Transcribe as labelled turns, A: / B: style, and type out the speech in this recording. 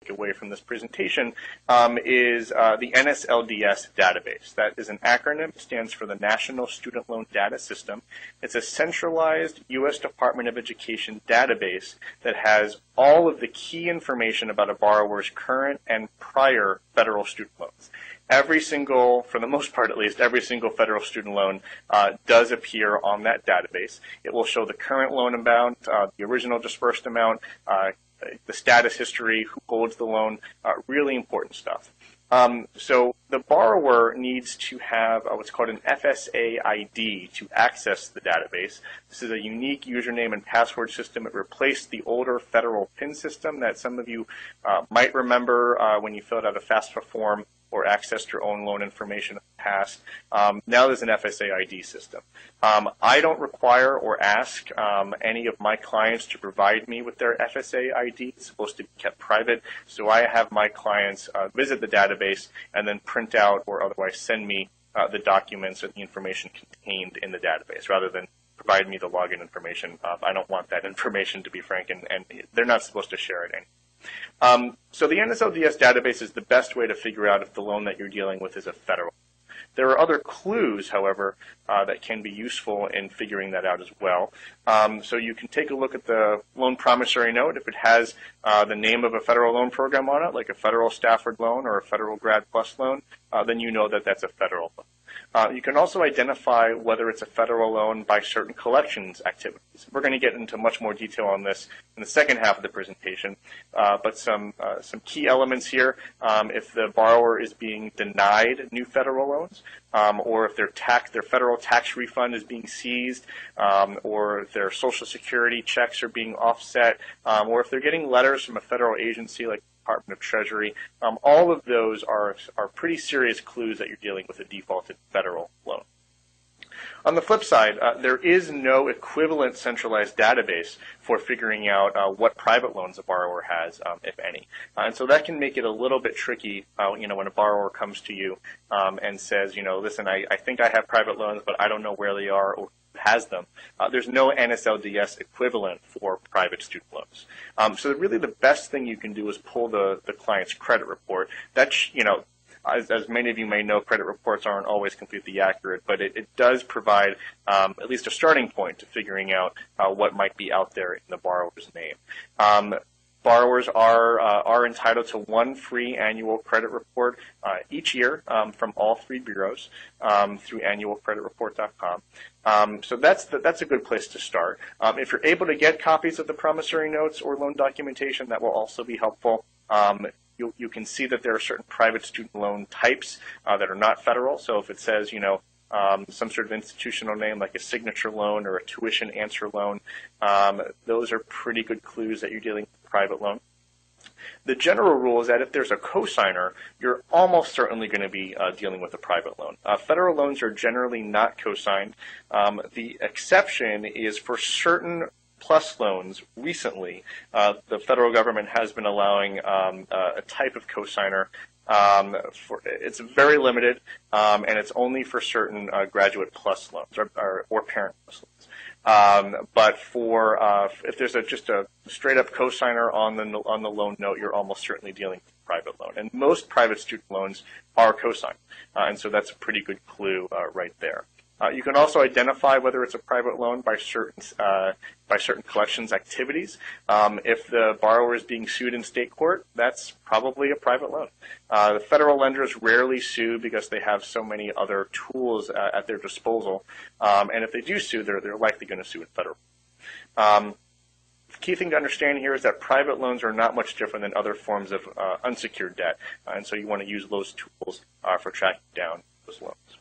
A: take away from this presentation is the NSLDS database. That is an acronym. It stands for the National Student Loan Data System. It's a centralized U.S. Department of Education database that has all of the key information about a borrower's current and prior federal student loans. Every single, for the most part at least, every single federal student loan does appear on that database. It will show the current loan amount, the original disbursed amount, the status history, who holds the loan, really important stuff. So the borrower needs to have what's called an FSA ID to access the database. This is a unique username and password system. It replaced the older federal PIN system that some of you might remember when you filled out a FAFSA form or accessed your own loan information in the past. Now there's an FSA ID system. I don't require or ask any of my clients to provide me with their FSA ID. It's supposed to be kept private, so I have my clients visit the database and then print out or otherwise send me the documents or the information contained in the database rather than provide me the login information. I don't want that information, to be frank, and they're not supposed to share it anymore. So the NSLDS database is the best way to figure out if the loan that you're dealing with is a federal. There are other clues, however, that can be useful in figuring that out as well. So you can take a look at the loan promissory note. If it has the name of a federal loan program on it, like a federal Stafford loan or a federal Grad Plus loan, then you know that that's a federal loan. You can also identify whether it's a federal loan by certain collections activities. We're going to get into much more detail on this in the second half of the presentation, but some key elements here. If the borrower is being denied new federal loans, or if their federal tax refund is being seized, or if their Social Security checks are being offset, or if they're getting letters from a federal agency like Department of Treasury, all of those are pretty serious clues that you're dealing with a defaulted federal loan. On the flip side, there is no equivalent centralized database for figuring out what private loans a borrower has, if any. And so that can make it a little bit tricky, when a borrower comes to you and says, listen, I think I have private loans, but I don't know where they are or has them. There's no NSLDS equivalent for private student loans. So really the best thing you can do is pull the client's credit report. That's, as many of you may know, credit reports aren't always completely accurate, but it does provide at least a starting point to figuring out what might be out there in the borrower's name. Borrowers are entitled to one free annual credit report each year from all three bureaus through annualcreditreport.com. So that's a good place to start. If you're able to get copies of the promissory notes or loan documentation, that will also be helpful. You can see that there are certain private student loan types that are not federal. So if it says, some sort of institutional name like a signature loan or a tuition answer loan, those are pretty good clues that you're dealing with a private loan. The general rule is that if there's a cosigner, you're almost certainly going to be dealing with a private loan. Federal loans are generally not cosigned. The exception is for certain PLUS loans. Recently, the federal government has been allowing a type of cosigner. It's very limited, and it's only for certain graduate PLUS loans or parent PLUS loans. But for if there's just a straight up cosigner on the loan note, you're almost certainly dealing with a private loan. And most private student loans are cosigned, and so that's a pretty good clue right there. You can also identify whether it's a private loan by certain collections activities. If the borrower is being sued in state court, that's probably a private loan. The federal lenders rarely sue because they have so many other tools at their disposal. And if they do sue, they're likely going to sue in federal. The key thing to understand here is that private loans are not much different than other forms of unsecured debt. And so you want to use those tools for tracking down those loans.